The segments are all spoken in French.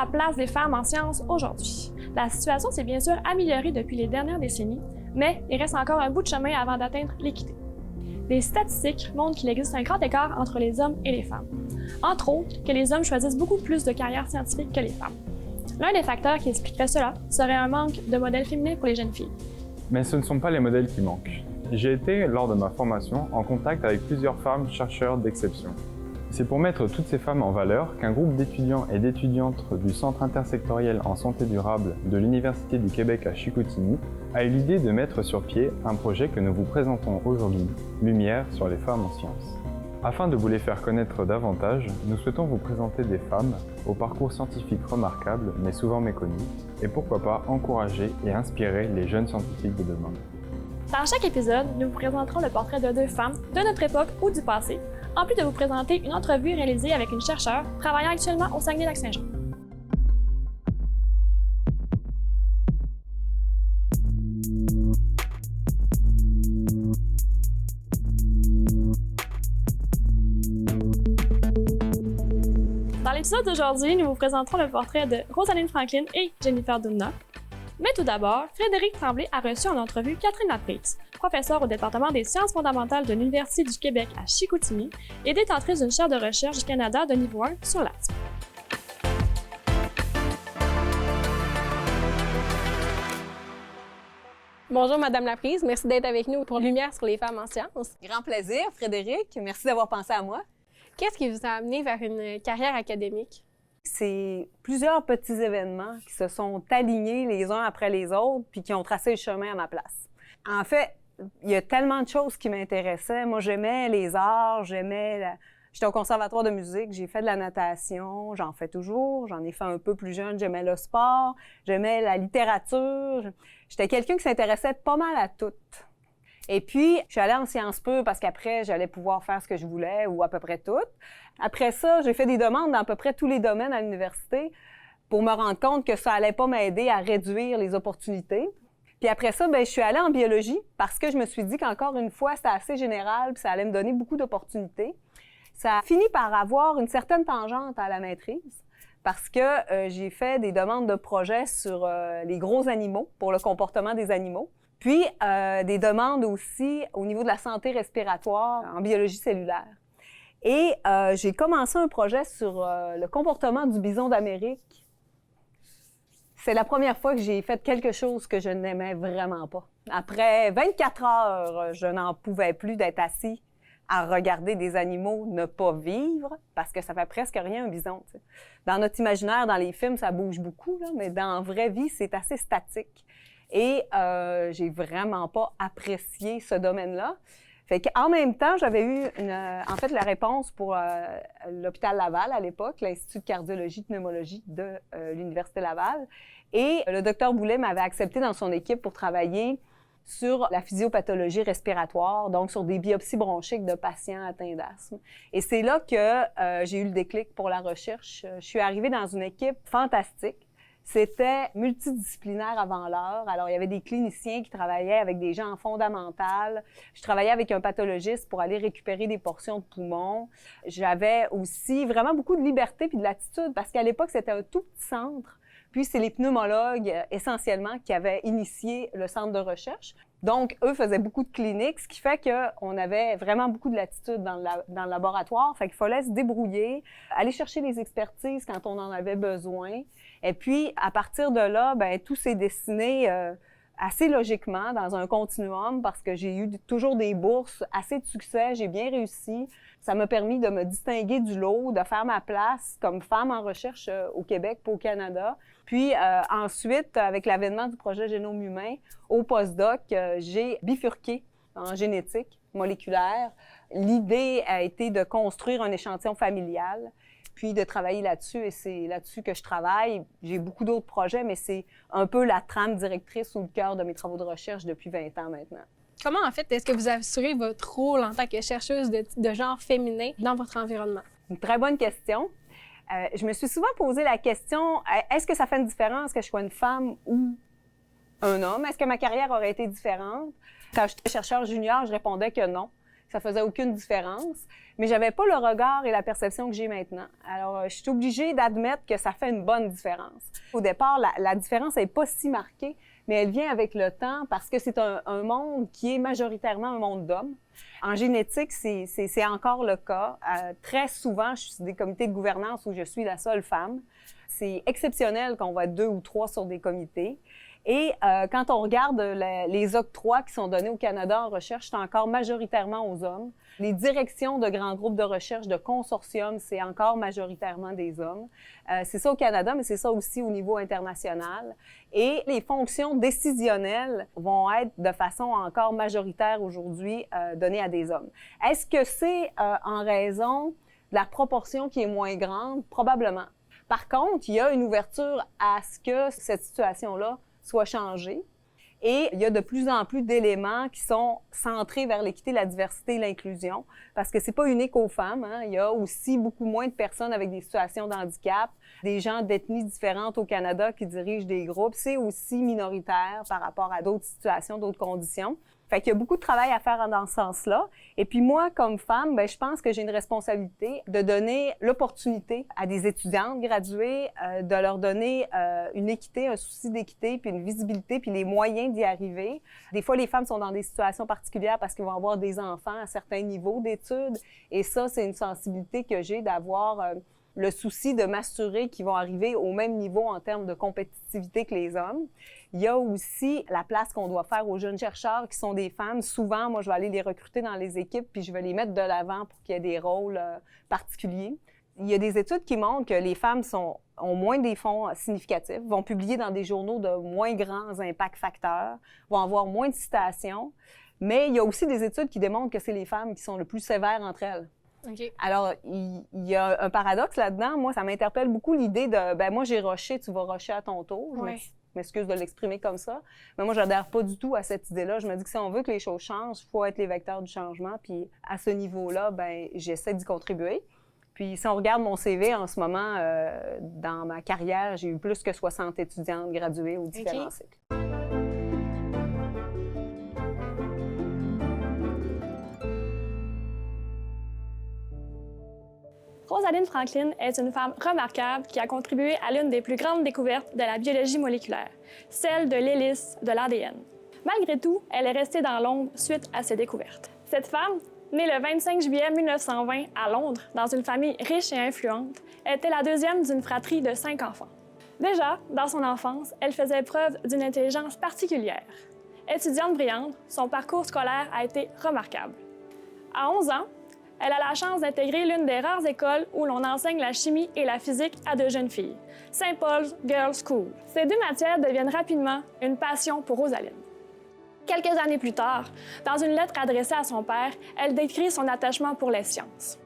la place des femmes en sciences aujourd'hui? La situation s'est bien sûr améliorée depuis les dernières décennies, mais il reste encore un bout de chemin avant d'atteindre l'équité. Les statistiques montrent qu'il existe un grand écart entre les hommes et les femmes. Entre autres, que les hommes choisissent beaucoup plus de carrières scientifiques que les femmes. L'un des facteurs qui expliquerait cela serait un manque de modèles féminins pour les jeunes filles. Mais ce ne sont pas les modèles qui manquent. J'ai été, lors de ma formation, en contact avec plusieurs femmes chercheurs d'exception. C'est pour mettre toutes ces femmes en valeur qu'un groupe d'étudiants et d'étudiantes du Centre intersectoriel en santé durable de l'Université du Québec à Chicoutimi a eu l'idée de mettre sur pied un projet que nous vous présentons aujourd'hui, Lumière sur les femmes en sciences. Afin de vous les faire connaître davantage, nous souhaitons vous présenter des femmes au parcours scientifique remarquable mais souvent méconnu, et pourquoi pas encourager et inspirer les jeunes scientifiques de demain. Dans chaque épisode, nous vous présenterons le portrait de 2 femmes de notre époque ou du passé, en plus de vous présenter une entrevue réalisée avec une chercheure travaillant actuellement au Saguenay-Lac-Saint-Jean. Dans l'épisode d'aujourd'hui, nous vous présenterons le portrait de Rosalind Franklin et Jennifer Doudna. Mais tout d'abord, Frédéric Tremblay a reçu en entrevue Catherine Laprise, professeure au département des sciences fondamentales de l'Université du Québec à Chicoutimi et détentrice d'une chaire de recherche du Canada de niveau 1 sur l'asthme. Bonjour Madame Laprise, merci d'être avec nous pour Lumière sur les femmes en sciences. Grand plaisir, Frédéric. Merci d'avoir pensé à moi. Qu'est-ce qui vous a amené vers une carrière académique? C'est plusieurs petits événements qui se sont alignés les uns après les autres puis qui ont tracé le chemin à ma place. En fait, il y a tellement de choses qui m'intéressaient. Moi, j'aimais les arts, J'étais au conservatoire de musique, j'ai fait de la natation, j'en fais toujours, j'en ai fait un peu plus jeune, j'aimais le sport, j'aimais la littérature. J'étais quelqu'un qui s'intéressait pas mal à tout. Et puis, je suis allée en Sciences Po parce qu'après, j'allais pouvoir faire ce que je voulais ou à peu près tout. Après ça, j'ai fait des demandes dans à peu près tous les domaines à l'université pour me rendre compte que ça allait pas m'aider à réduire les opportunités. Puis après ça, je suis allée en biologie parce que je me suis dit qu'encore une fois, c'était assez général puis ça allait me donner beaucoup d'opportunités. Ça a fini par avoir une certaine tangente à la maîtrise parce que j'ai fait des demandes de projets sur les gros animaux, pour le comportement des animaux. Puis, des demandes aussi au niveau de la santé respiratoire en biologie cellulaire. Et j'ai commencé un projet sur le comportement du bison d'Amérique. C'est la première fois que j'ai fait quelque chose que je n'aimais vraiment pas. Après 24 heures, je n'en pouvais plus d'être assis à regarder des animaux ne pas vivre, parce que ça fait presque rien un bison. T'sais. Dans notre imaginaire, dans les films, ça bouge beaucoup, là, mais dans la vraie vie, c'est assez statique. Et j'ai vraiment pas apprécié ce domaine-là. Fait qu'en même temps, j'avais eu la réponse pour l'hôpital Laval à l'époque, l'Institut de cardiologie et pneumologie de l'Université Laval. Et le docteur Boulet m'avait accepté dans son équipe pour travailler sur la physiopathologie respiratoire, donc sur des biopsies bronchiques de patients atteints d'asthme. Et c'est là que j'ai eu le déclic pour la recherche. Je suis arrivée dans une équipe fantastique. C'était multidisciplinaire avant l'heure. Alors, il y avait des cliniciens qui travaillaient avec des gens en fondamentale. Je travaillais avec un pathologiste pour aller récupérer des portions de poumons. J'avais aussi vraiment beaucoup de liberté puis de latitude parce qu'à l'époque, c'était un tout petit centre. Puis, c'est les pneumologues, essentiellement, qui avaient initié le centre de recherche. Donc, eux faisaient beaucoup de cliniques, ce qui fait qu'on avait vraiment beaucoup de latitude dans le laboratoire. Fait qu'il fallait se débrouiller, aller chercher les expertises quand on en avait besoin. Et puis, à partir de là, tout s'est dessiné assez logiquement dans un continuum parce que j'ai eu toujours des bourses, assez de succès, j'ai bien réussi. Ça m'a permis de me distinguer du lot, de faire ma place comme femme en recherche au Québec puis au Canada. Puis ensuite, avec l'avènement du projet Génome humain, au postdoc, j'ai bifurqué en génétique moléculaire. L'idée a été de construire un échantillon familial, puis de travailler là-dessus, et c'est là-dessus que je travaille. J'ai beaucoup d'autres projets, mais c'est un peu la trame directrice ou le cœur de mes travaux de recherche depuis 20 ans maintenant. Comment, en fait, est-ce que vous assurez votre rôle en tant que chercheuse de genre féminin dans votre environnement? Une très bonne question. Je me suis souvent posé la question, est-ce que ça fait une différence que je sois une femme ou un homme? Est-ce que ma carrière aurait été différente? Quand j'étais chercheur junior, je répondais que non. ça faisait aucune différence, mais j'avais pas le regard et la perception que j'ai maintenant. Alors, je suis obligée d'admettre que ça fait une bonne différence. Au départ, la différence n'est pas si marquée, mais elle vient avec le temps parce que c'est un monde qui est majoritairement un monde d'hommes. En génétique, c'est encore le cas. Très souvent, je suis sur des comités de gouvernance où je suis la seule femme. C'est exceptionnel qu'on va être 2 ou 3 sur des comités. Et quand on regarde les octrois qui sont donnés au Canada en recherche, c'est encore majoritairement aux hommes. Les directions de grands groupes de recherche, de consortiums, c'est encore majoritairement des hommes. C'est ça au Canada, mais c'est ça aussi au niveau international. Et les fonctions décisionnelles vont être de façon encore majoritaire aujourd'hui données à des hommes. Est-ce que c'est en raison de la proportion qui est moins grande? Probablement. Par contre, il y a une ouverture à ce que cette situation-là soit changée. Et il y a de plus en plus d'éléments qui sont centrés vers l'équité, la diversité et l'inclusion, parce que c'est pas unique aux femmes, hein. Il y a aussi beaucoup moins de personnes avec des situations de handicap, des gens d'ethnies différentes au Canada qui dirigent des groupes. C'est aussi minoritaire par rapport à d'autres situations, d'autres conditions. Fait qu'il y a beaucoup de travail à faire dans ce sens-là. Et puis moi, comme femme, je pense que j'ai une responsabilité de donner l'opportunité à des étudiantes graduées, de leur donner une équité, un souci d'équité, puis une visibilité, puis les moyens d'y arriver. Des fois, les femmes sont dans des situations particulières parce qu'ils vont avoir des enfants à certains niveaux d'études. Et ça, c'est une sensibilité que j'ai d'avoir le souci de m'assurer qu'ils vont arriver au même niveau en termes de compétitivité que les hommes. Il y a aussi la place qu'on doit faire aux jeunes chercheurs qui sont des femmes. Souvent, moi, je vais aller les recruter dans les équipes puis je vais les mettre de l'avant pour qu'il y ait des rôles particuliers. Il y a des études qui montrent que les femmes ont moins des fonds significatifs, vont publier dans des journaux de moins grands impact facteurs, vont avoir moins de citations. Mais il y a aussi des études qui démontrent que c'est les femmes qui sont le plus sévères entre elles. Okay. Alors, il y a un paradoxe là-dedans. Moi, ça m'interpelle beaucoup l'idée de, moi, j'ai rushé, tu vas rusher à ton tour. Ouais. Je m'excuse de l'exprimer comme ça. Mais moi, j'adhère pas du tout à cette idée-là. Je me dis que si on veut que les choses changent, il faut être les vecteurs du changement. Puis, à ce niveau-là, j'essaie d'y contribuer. Puis, si on regarde mon CV en ce moment, dans ma carrière, j'ai eu plus que 60 étudiantes graduées aux différents cycles. Rosalind Franklin est une femme remarquable qui a contribué à l'une des plus grandes découvertes de la biologie moléculaire, celle de l'hélice de l'ADN. Malgré tout, elle est restée dans l'ombre suite à ses découvertes. Cette femme, née le 25 juillet 1920 à Londres, dans une famille riche et influente, était la deuxième d'une fratrie de 5 enfants. Déjà, dans son enfance, elle faisait preuve d'une intelligence particulière. Étudiante brillante, son parcours scolaire a été remarquable. À 11 ans, elle a la chance d'intégrer l'une des rares écoles où l'on enseigne la chimie et la physique à de jeunes filles, St. Paul's Girls' School. Ces 2 matières deviennent rapidement une passion pour Rosalind. Quelques années plus tard, dans une lettre adressée à son père, elle décrit son attachement pour les sciences.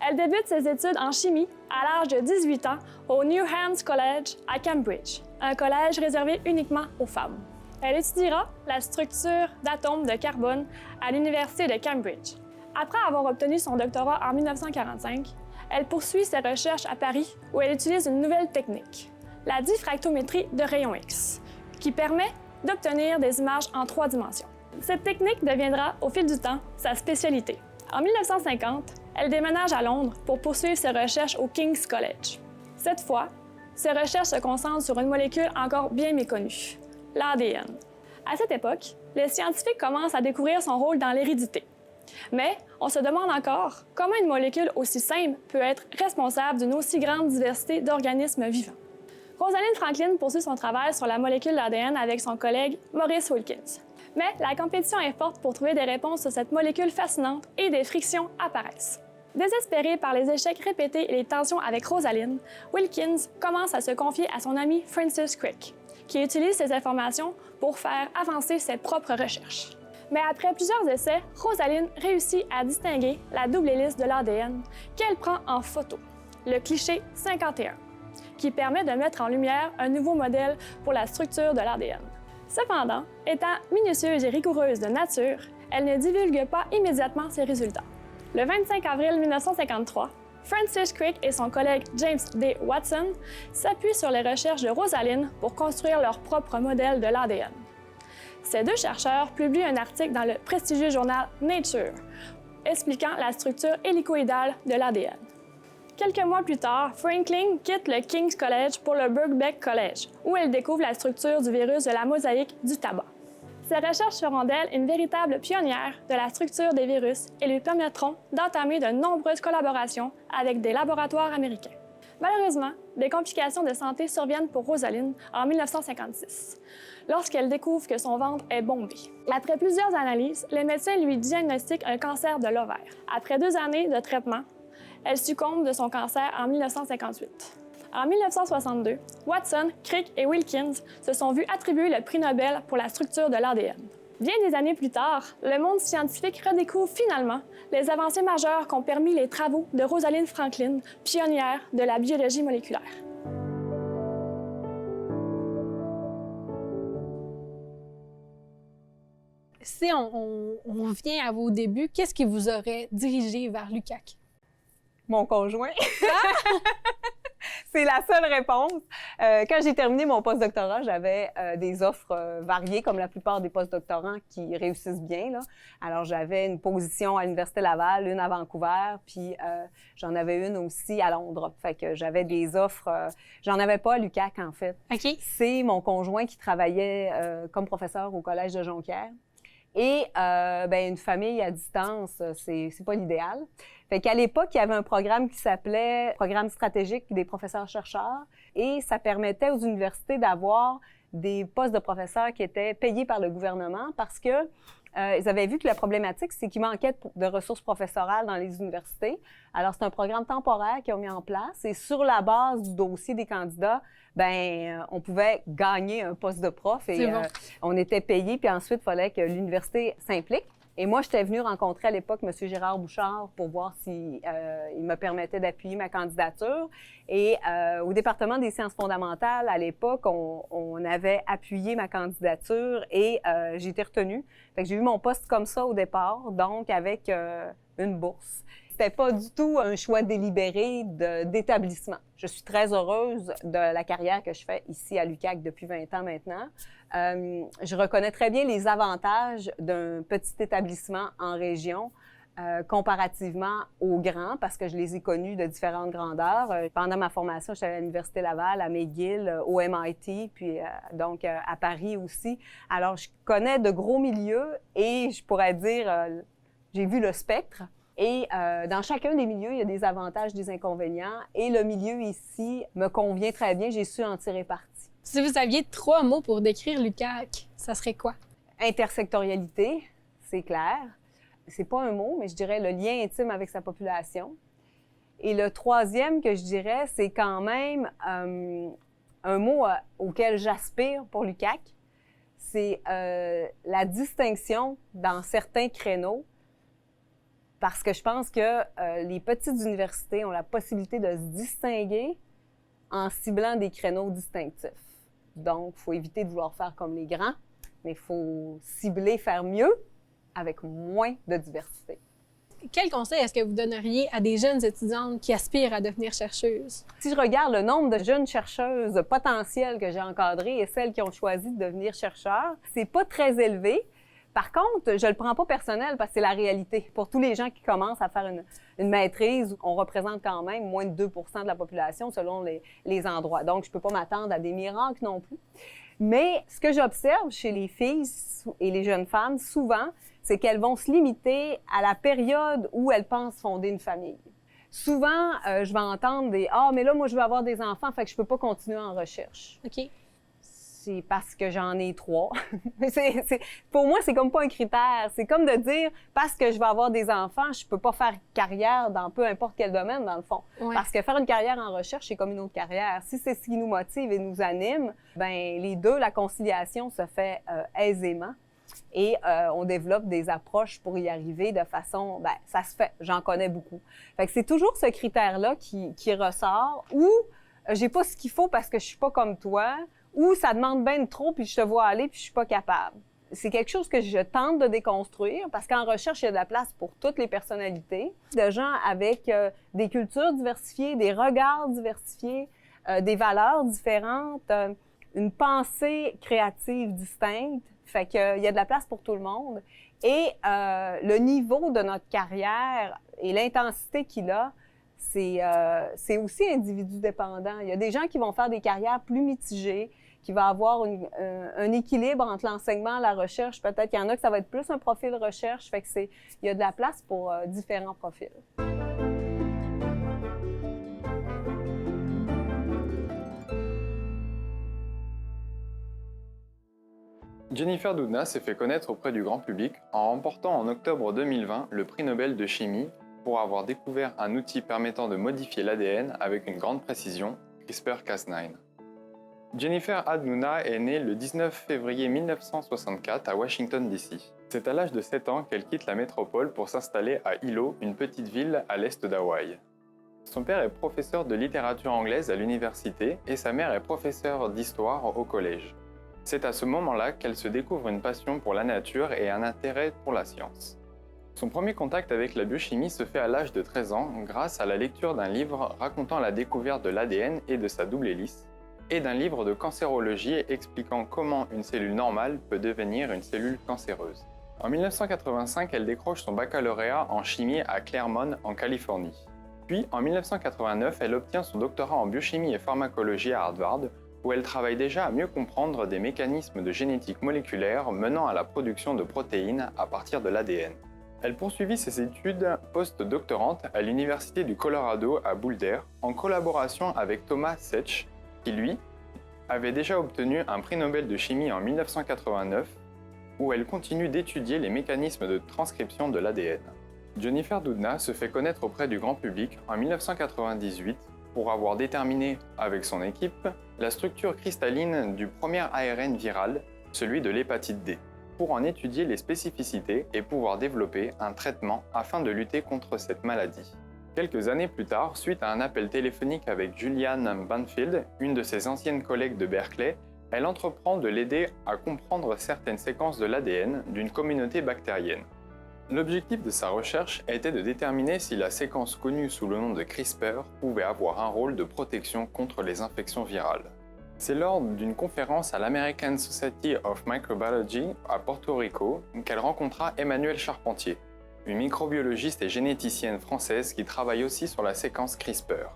Elle débute ses études en chimie à l'âge de 18 ans au Newham College à Cambridge, un collège réservé uniquement aux femmes. Elle étudiera la structure d'atomes de carbone à l'Université de Cambridge. Après avoir obtenu son doctorat en 1945, elle poursuit ses recherches à Paris où elle utilise une nouvelle technique, la diffractométrie de rayons X, qui permet d'obtenir des images en 3 dimensions. Cette technique deviendra, au fil du temps, sa spécialité. En 1950, elle déménage à Londres pour poursuivre ses recherches au King's College. Cette fois, ses recherches se concentrent sur une molécule encore bien méconnue, l'ADN. À cette époque, les scientifiques commencent à découvrir son rôle dans l'hérédité. Mais on se demande encore comment une molécule aussi simple peut être responsable d'une aussi grande diversité d'organismes vivants. Rosalind Franklin poursuit son travail sur la molécule d'ADN avec son collègue Maurice Wilkins. Mais la compétition est forte pour trouver des réponses sur cette molécule fascinante et des frictions apparaissent. Désespéré par les échecs répétés et les tensions avec Rosalind, Wilkins commence à se confier à son ami Francis Crick, qui utilise ces informations pour faire avancer ses propres recherches. Mais après plusieurs essais, Rosalind réussit à distinguer la double hélice de l'ADN qu'elle prend en photo, le cliché 51, qui permet de mettre en lumière un nouveau modèle pour la structure de l'ADN. Cependant, étant minutieuse et rigoureuse de nature, elle ne divulgue pas immédiatement ses résultats. Le 25 avril 1953, Francis Crick et son collègue James D. Watson s'appuient sur les recherches de Rosalind pour construire leur propre modèle de l'ADN. Ces 2 chercheurs publient un article dans le prestigieux journal Nature expliquant la structure hélicoïdale de l'ADN. Quelques mois plus tard, Franklin quitte le King's College pour le Birkbeck College, où elle découvre la structure du virus de la mosaïque du tabac. Ces recherches feront d'elle une véritable pionnière de la structure des virus et lui permettront d'entamer de nombreuses collaborations avec des laboratoires américains. Malheureusement, des complications de santé surviennent pour Rosaline en 1956, lorsqu'elle découvre que son ventre est bombé. Après plusieurs analyses, les médecins lui diagnostiquent un cancer de l'ovaire. Après 2 années de traitement, elle succombe de son cancer en 1958. En 1962, Watson, Crick et Wilkins se sont vus attribuer le prix Nobel pour la structure de l'ADN. Bien des années plus tard, le monde scientifique redécouvre finalement les avancées majeures qu'ont permis les travaux de Rosalind Franklin, pionnière de la biologie moléculaire. Si on revient à vos débuts, qu'est-ce qui vous aurait dirigé vers l'UQAC? Mon conjoint. C'est la seule réponse. Quand j'ai terminé mon postdoctorat, j'avais des offres variées, comme la plupart des postdoctorants qui réussissent bien, là. Alors, j'avais une position à l'Université Laval, une à Vancouver, puis j'en avais une aussi à Londres. Fait que j'avais des offres. J'en avais pas à l'UQAC, en fait. OK. C'est mon conjoint qui travaillait comme professeur au Collège de Jonquière. Et une famille à distance, c'est pas l'idéal. Fait qu'à l'époque, il y avait un programme qui s'appelait Programme stratégique des professeurs-chercheurs et ça permettait aux universités d'avoir des postes de professeurs qui étaient payés par le gouvernement parce que ils avaient vu que la problématique, c'est qu'il manquait de ressources professorales dans les universités. Alors, c'est un programme temporaire qu'ils ont mis en place et sur la base du dossier des candidats, on pouvait gagner un poste de prof et on était payé. Puis ensuite, il fallait que l'université s'implique. Et moi, j'étais venue rencontrer à l'époque M. Gérard Bouchard pour voir si il me permettait d'appuyer ma candidature. Et au département des sciences fondamentales, à l'époque, on avait appuyé ma candidature et j'ai été retenue. Fait que j'ai eu mon poste comme ça au départ, donc avec une bourse. C'était pas du tout un choix délibéré d'établissement. Je suis très heureuse de la carrière que je fais ici à l'UQAC depuis 20 ans maintenant. Je reconnais très bien les avantages d'un petit établissement en région comparativement aux grands, parce que je les ai connus de différentes grandeurs. Pendant ma formation, j'étais à l'Université Laval, à McGill, au MIT, puis donc à Paris aussi. Alors, je connais de gros milieux et je pourrais dire, j'ai vu le spectre. Et dans chacun des milieux, il y a des avantages, des inconvénients. Et le milieu ici me convient très bien. J'ai su en tirer parti. Si vous aviez 3 mots pour décrire l'UQAC, ça serait quoi? Intersectorialité, c'est clair. C'est pas un mot, mais je dirais le lien intime avec sa population. Et le troisième que je dirais, c'est quand même un mot auquel j'aspire pour l'UQAC. C'est la distinction dans certains créneaux. Parce que je pense que les petites universités ont la possibilité de se distinguer en ciblant des créneaux distinctifs. Donc, il faut éviter de vouloir faire comme les grands, mais il faut cibler, faire mieux avec moins de diversité. Quel conseil est-ce que vous donneriez à des jeunes étudiantes qui aspirent à devenir chercheuses? Si je regarde le nombre de jeunes chercheuses potentielles que j'ai encadrées et celles qui ont choisi de devenir chercheurs, c'est pas très élevé. Par contre, je le prends pas personnel parce que c'est la réalité. Pour tous les gens qui commencent à faire une maîtrise, on représente quand même moins de 2 % de la population selon les endroits. Donc, je peux pas m'attendre à des miracles non plus. Mais ce que j'observe chez les filles et les jeunes femmes, souvent, c'est qu'elles vont se limiter à la période où elles pensent fonder une famille. Souvent, je vais entendre des « Ah, mais là, moi, je veux avoir des enfants, fait que je peux pas continuer en recherche. » OK. C'est parce que j'en ai 3. Pour moi, c'est comme pas un critère. C'est comme de dire, parce que je vais avoir des enfants, je peux pas faire carrière dans peu importe quel domaine, dans le fond. Ouais. Parce que faire une carrière en recherche, c'est comme une autre carrière. Si c'est ce qui nous motive et nous anime, les deux, la conciliation se fait aisément. Et on développe des approches pour y arriver de façon... ça se fait. J'en connais beaucoup. Fait que c'est toujours ce critère-là qui ressort, ou j'ai pas ce qu'il faut parce que je suis pas comme toi, ou ça demande bien trop, puis je te vois aller, puis je suis pas capable. C'est quelque chose que je tente de déconstruire, parce qu'en recherche, il y a de la place pour toutes les personnalités, de gens avec des cultures diversifiées, des regards diversifiés, des valeurs différentes, une pensée créative distincte. Fait qu'il y a de la place pour tout le monde. Et le niveau de notre carrière et l'intensité qu'il a, c'est aussi individu dépendant. Il y a des gens qui vont faire des carrières plus mitigées, qui vont avoir un équilibre entre l'enseignement et la recherche. Peut-être qu'il y en a que ça va être plus un profil recherche, fait que il y a de la place pour différents profils. Jennifer Doudna s'est fait connaître auprès du grand public en remportant en octobre 2020 le prix Nobel de chimie pour avoir découvert un outil permettant de modifier l'ADN avec une grande précision, CRISPR-Cas9. Jennifer Doudna est née le 19 février 1964 à Washington, D.C. C'est à l'âge de 7 ans qu'elle quitte la métropole pour s'installer à Hilo, une petite ville à l'est d'Hawaï. Son père est professeur de littérature anglaise à l'université et sa mère est professeure d'histoire au collège. C'est à ce moment-là qu'elle se découvre une passion pour la nature et un intérêt pour la science. Son premier contact avec la biochimie se fait à l'âge de 13 ans grâce à la lecture d'un livre racontant la découverte de l'ADN et de sa double hélice, et d'un livre de cancérologie expliquant comment une cellule normale peut devenir une cellule cancéreuse. En 1985, elle décroche son baccalauréat en chimie à Claremont, en Californie. Puis, en 1989, elle obtient son doctorat en biochimie et pharmacologie à Harvard, où elle travaille déjà à mieux comprendre des mécanismes de génétique moléculaire menant à la production de protéines à partir de l'ADN. Elle poursuivit ses études post-doctorantes à l'Université du Colorado à Boulder, en collaboration avec Thomas Sech, qui lui avait déjà obtenu un prix Nobel de chimie en 1989, où elle continue d'étudier les mécanismes de transcription de l'ADN. Jennifer Doudna se fait connaître auprès du grand public en 1998 pour avoir déterminé, avec son équipe, la structure cristalline du premier ARN viral, celui de l'hépatite D, pour en étudier les spécificités et pouvoir développer un traitement afin de lutter contre cette maladie. Quelques années plus tard, suite à un appel téléphonique avec Julianne Banfield, une de ses anciennes collègues de Berkeley, elle entreprend de l'aider à comprendre certaines séquences de l'ADN d'une communauté bactérienne. L'objectif de sa recherche était de déterminer si la séquence connue sous le nom de CRISPR pouvait avoir un rôle de protection contre les infections virales. C'est lors d'une conférence à l'American Society of Microbiology à Porto Rico qu'elle rencontra Emmanuelle Charpentier, une microbiologiste et généticienne française qui travaille aussi sur la séquence CRISPR.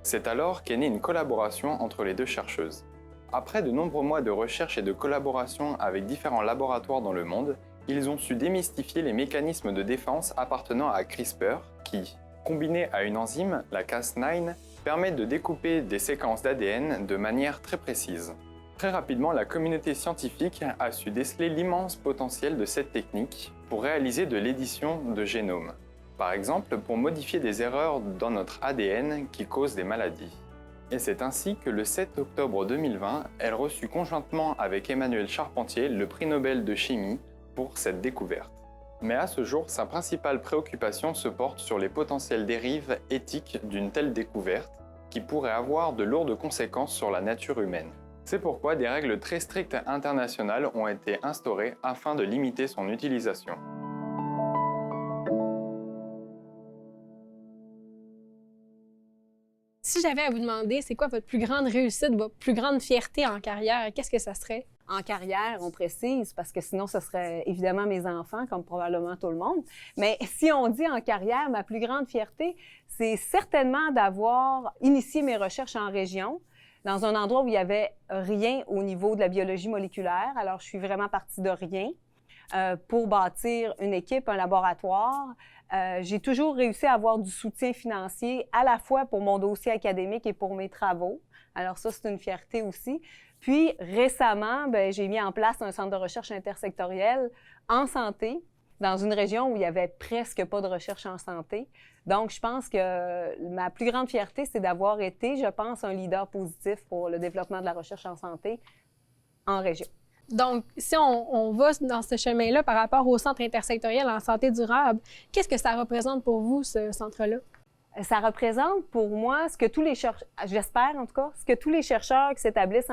C'est alors qu'est née une collaboration entre les deux chercheuses. Après de nombreux mois de recherche et de collaboration avec différents laboratoires dans le monde, ils ont su démystifier les mécanismes de défense appartenant à CRISPR qui, combiné à une enzyme, la Cas9, permet de découper des séquences d'ADN de manière très précise. Très rapidement, la communauté scientifique a su déceler l'immense potentiel de cette technique pour réaliser de l'édition de génomes. Par exemple, pour modifier des erreurs dans notre ADN qui causent des maladies. Et c'est ainsi que le 7 octobre 2020, elle reçut conjointement avec Emmanuelle Charpentier le prix Nobel de chimie pour cette découverte. Mais à ce jour, sa principale préoccupation se porte sur les potentielles dérives éthiques d'une telle découverte qui pourraient avoir de lourdes conséquences sur la nature humaine. C'est pourquoi des règles très strictes internationales ont été instaurées afin de limiter son utilisation. Si j'avais à vous demander, c'est quoi votre plus grande réussite, votre plus grande fierté en carrière, qu'est-ce que ça serait? En carrière, on précise, parce que sinon, ce serait évidemment mes enfants, comme probablement tout le monde. Mais si on dit en carrière, ma plus grande fierté, c'est certainement d'avoir initié mes recherches en région, dans un endroit où il n'y avait rien au niveau de la biologie moléculaire. Alors, je suis vraiment partie de rien pour bâtir une équipe, un laboratoire. J'ai toujours réussi à avoir du soutien financier, à la fois pour mon dossier académique et pour mes travaux. Alors ça, c'est une fierté aussi. Puis récemment, j'ai mis en place un centre de recherche intersectoriel en santé, dans une région où il n'y avait presque pas de recherche en santé. Donc, je pense que ma plus grande fierté, c'est d'avoir été, je pense, un leader positif pour le développement de la recherche en santé en région. Donc, si on va dans ce chemin-là par rapport au centre intersectoriel en santé durable, qu'est-ce que ça représente pour vous, ce centre-là? Ça représente pour moi ce que tous les chercheurs, j'espère en tout cas, ce que tous les chercheurs qui s'établissent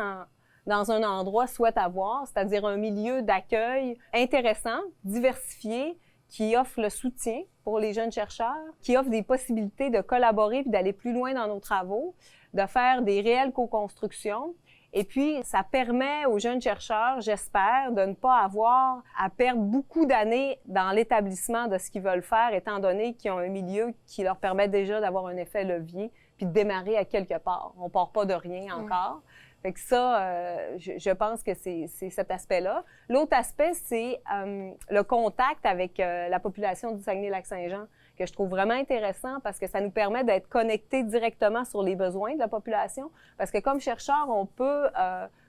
dans un endroit souhaitent avoir, c'est-à-dire un milieu d'accueil intéressant, diversifié, qui offre le soutien pour les jeunes chercheurs, qui offre des possibilités de collaborer puis d'aller plus loin dans nos travaux, de faire des réelles co-constructions Et puis, ça permet aux jeunes chercheurs, j'espère, de ne pas avoir à perdre beaucoup d'années dans l'établissement de ce qu'ils veulent faire, étant donné qu'ils ont un milieu qui leur permet déjà d'avoir un effet levier, puis de démarrer à quelque part. On part pas de rien encore. Fait que ça, je pense que c'est cet aspect-là. L'autre aspect, c'est le contact avec la population du Saguenay-Lac-Saint-Jean, que je trouve vraiment intéressant parce que ça nous permet d'être connectés directement sur les besoins de la population. Parce que comme chercheurs, on peut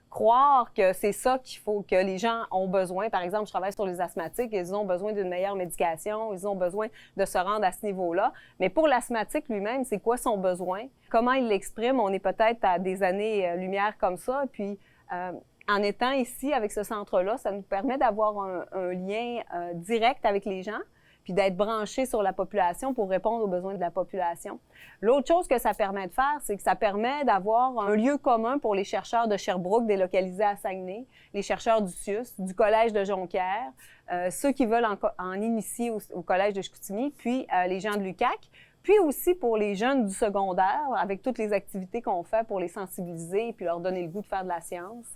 croire que c'est ça qu'il faut, que les gens ont besoin. Par exemple, je travaille sur les asthmatiques, ils ont besoin d'une meilleure médication, ils ont besoin de se rendre à ce niveau-là. Mais pour l'asthmatique lui-même, c'est quoi son besoin? Comment il l'exprime? On est peut-être à des années-lumière comme ça. Puis, en étant ici avec ce centre-là, ça nous permet d'avoir un lien direct avec les gens, puis d'être branché sur la population pour répondre aux besoins de la population. L'autre chose que ça permet de faire, c'est que ça permet d'avoir un lieu commun pour les chercheurs de Sherbrooke délocalisés à Saguenay, les chercheurs du CIUS, du Collège de Jonquière, ceux qui veulent en initier au Collège de Chicoutimi, puis les gens de l'UQAC, puis aussi pour les jeunes du secondaire, avec toutes les activités qu'on fait pour les sensibiliser et puis leur donner le goût de faire de la science.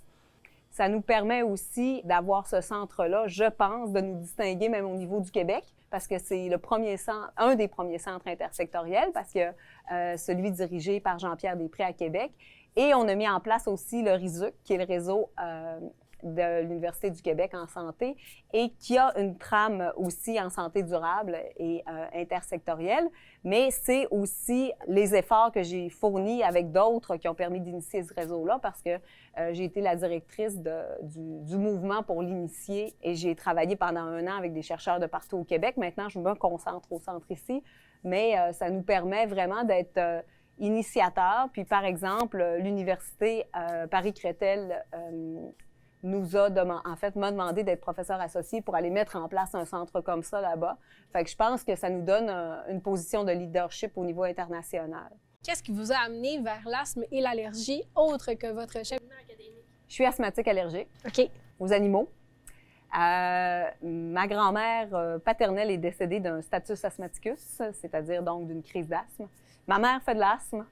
Ça nous permet aussi d'avoir ce centre-là, je pense, de nous distinguer même au niveau du Québec, parce que c'est le premier centre, un des premiers centres intersectoriels, parce que celui dirigé par Jean-Pierre Després à Québec. Et on a mis en place aussi le RISUC, qui est le réseau de l'Université du Québec en santé, et qui a une trame aussi en santé durable et intersectorielle. Mais c'est aussi les efforts que j'ai fournis avec d'autres qui ont permis d'initier ce réseau-là, parce que j'ai été la directrice du mouvement pour l'initier et j'ai travaillé pendant 1 an avec des chercheurs de partout au Québec. Maintenant, je me concentre au centre ici, mais ça nous permet vraiment d'être initiateurs. Puis, par exemple, l'Université Paris-Créteil m'a demandé d'être professeur associé pour aller mettre en place un centre comme ça là-bas. Fait que je pense que ça nous donne une position de leadership au niveau international. Qu'est-ce qui vous a amené vers l'asthme et l'allergie, autre que votre cheminement académique? Je suis asthmatique allergique aux animaux. Ma grand-mère paternelle est décédée d'un status asthmaticus, c'est-à-dire donc d'une crise d'asthme. Ma mère fait de l'asthme.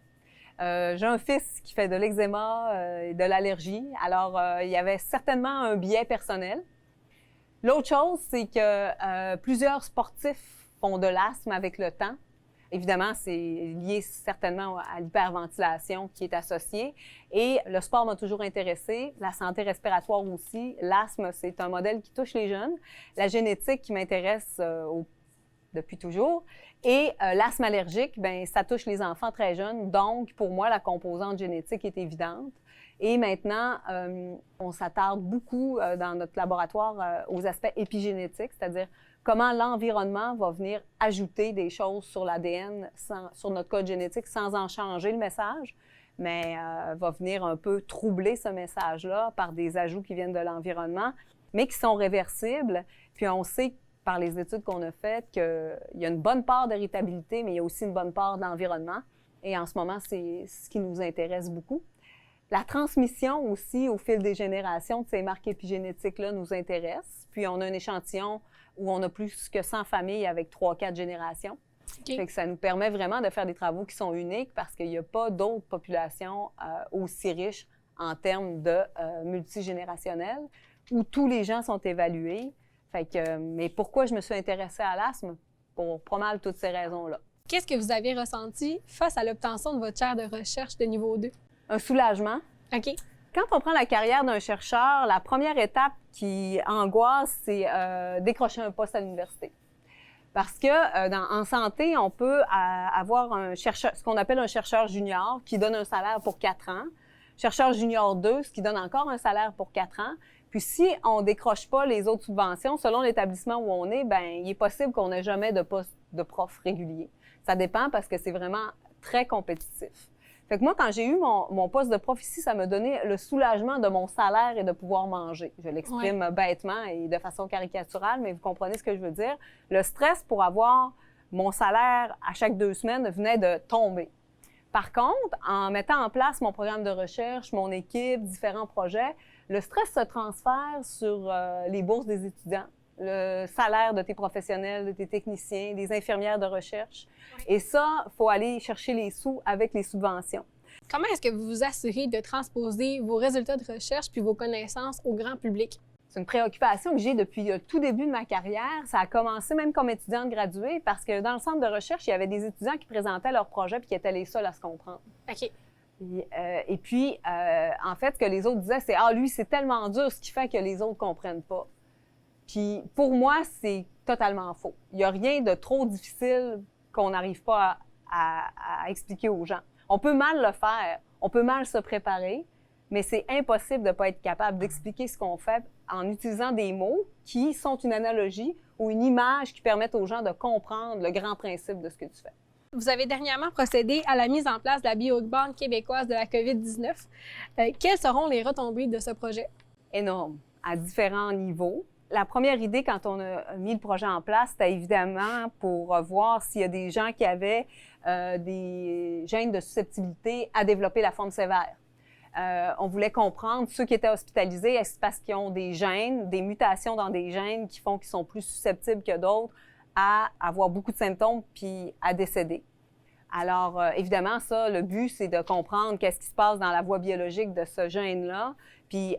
J'ai un fils qui fait de l'eczéma et de l'allergie. Alors, il y avait certainement un biais personnel. L'autre chose, c'est que plusieurs sportifs font de l'asthme avec le temps. Évidemment, c'est lié certainement à l'hyperventilation qui est associée. Et le sport m'a toujours intéressée, la santé respiratoire aussi. L'asthme, c'est un modèle qui touche les jeunes. La génétique qui m'intéresse depuis toujours. Et l'asthme allergique, bien, ça touche les enfants très jeunes. Donc, pour moi, la composante génétique est évidente. Et maintenant, on s'attarde beaucoup dans notre laboratoire aux aspects épigénétiques, c'est-à-dire comment l'environnement va venir ajouter des choses sur l'ADN, sur notre code génétique, sans en changer le message, mais va venir un peu troubler ce message-là par des ajouts qui viennent de l'environnement, mais qui sont réversibles. Puis on sait par les études qu'on a faites qu'il y a une bonne part d'héritabilité, mais il y a aussi une bonne part d'environnement. Et en ce moment, c'est ce qui nous intéresse beaucoup. La transmission aussi au fil des générations de ces marques épigénétiques-là nous intéresse. Puis on a un échantillon où on a plus que 100 familles avec 3-4 générations. Fait que ça nous permet vraiment de faire des travaux qui sont uniques parce qu'il n'y a pas d'autres populations aussi riches en termes de multigénérationnel où tous les gens sont évalués. Fait que, mais pourquoi je me suis intéressée à l'asthme? Pour pas mal toutes ces raisons-là. Qu'est-ce que vous avez ressenti face à l'obtention de votre chaire de recherche de niveau 2? Un soulagement. OK. Quand on prend la carrière d'un chercheur, la première étape qui angoisse, c'est décrocher un poste à l'université. Parce que en santé, on peut avoir ce qu'on appelle un chercheur junior qui donne un salaire pour 4 ans. Chercheur junior 2, ce qui donne encore un salaire pour 4 ans. Puis si on décroche pas les autres subventions, selon l'établissement où on est, ben il est possible qu'on n'ait jamais de poste de prof régulier. Ça dépend parce que c'est vraiment très compétitif. Fait que moi, quand j'ai eu mon poste de prof ici, ça m'a donné le soulagement de mon salaire et de pouvoir manger. Je l'exprime bêtement et de façon caricaturale, mais vous comprenez ce que je veux dire. Le stress pour avoir mon salaire à chaque 2 semaines venait de tomber. Par contre, en mettant en place mon programme de recherche, mon équipe, différents projets, le stress se transfère sur les bourses des étudiants, le salaire de tes professionnels, de tes techniciens, des infirmières de recherche. Et ça, il faut aller chercher les sous avec les subventions. Comment est-ce que vous vous assurez de transposer vos résultats de recherche puis vos connaissances au grand public? C'est une préoccupation que j'ai depuis le tout début de ma carrière. Ça a commencé même comme étudiante graduée parce que dans le centre de recherche, il y avait des étudiants qui présentaient leurs projets puis qui étaient les seuls à se comprendre. OK. Et puis, en fait, ce que les autres disaient, c'est « Ah, lui, c'est tellement dur, ce qui fait que les autres ne comprennent pas. » Puis, pour moi, c'est totalement faux. Il n'y a rien de trop difficile qu'on n'arrive pas à expliquer aux gens. On peut mal le faire, on peut mal se préparer, mais c'est impossible de ne pas être capable d'expliquer ce qu'on fait en utilisant des mots qui sont une analogie ou une image qui permettent aux gens de comprendre le grand principe de ce que tu fais. Vous avez dernièrement procédé à la mise en place de la biobanque québécoise de la COVID-19. Quelles seront les retombées de ce projet? Énorme, à différents niveaux. La première idée, quand on a mis le projet en place, c'était évidemment pour voir s'il y a des gens qui avaient des gènes de susceptibilité à développer la forme sévère. On voulait comprendre ceux qui étaient hospitalisés, est-ce parce qu'ils ont des gènes, des mutations dans des gènes qui font qu'ils sont plus susceptibles que d'autres à avoir beaucoup de symptômes puis à décéder. Alors, évidemment, ça, le but, c'est de comprendre qu'est-ce qui se passe dans la voie biologique de ce gène-là, puis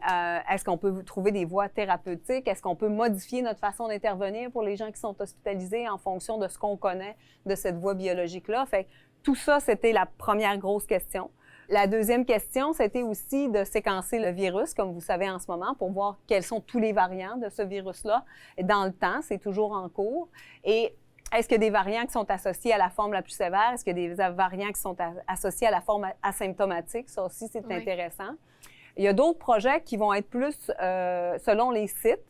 est-ce qu'on peut trouver des voies thérapeutiques, est-ce qu'on peut modifier notre façon d'intervenir pour les gens qui sont hospitalisés en fonction de ce qu'on connaît de cette voie biologique-là. Fait que tout ça, c'était la première grosse question. La deuxième question, c'était aussi de séquencer le virus, comme vous savez en ce moment, pour voir quels sont tous les variants de ce virus-là dans le temps. C'est toujours en cours. Et est-ce qu'il y a des variants qui sont associés à la forme la plus sévère? Est-ce qu'il y a des variants qui sont associés à la forme asymptomatique? Ça aussi, c'est intéressant. Il y a d'autres projets qui vont être plus selon les sites.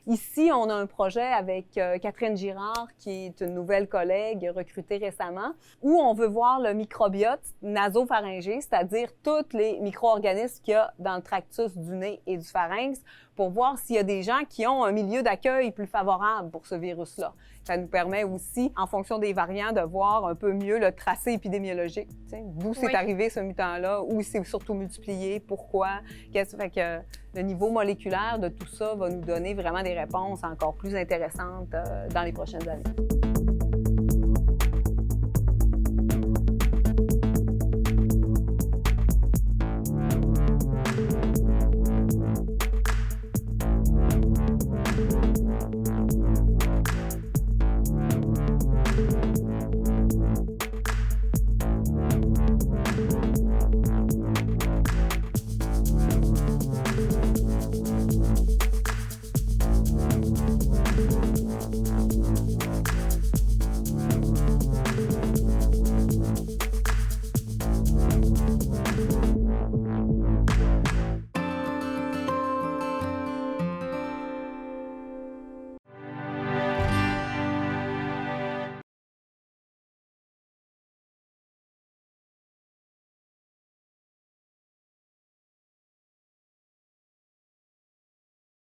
Ici, on a un projet avec Catherine Girard, qui est une nouvelle collègue recrutée récemment, où on veut voir le microbiote nasopharyngé, c'est-à-dire tous les micro-organismes qu'il y a dans le tractus du nez et du pharynx, pour voir s'il y a des gens qui ont un milieu d'accueil plus favorable pour ce virus-là. Ça nous permet aussi, en fonction des variants, de voir un peu mieux le tracé épidémiologique. D'où c'est arrivé ce mutant-là, où il s'est surtout multiplié, pourquoi. Qu'est-ce fait que le niveau moléculaire de tout ça va nous donner vraiment des réponses encore plus intéressantes dans les prochaines années.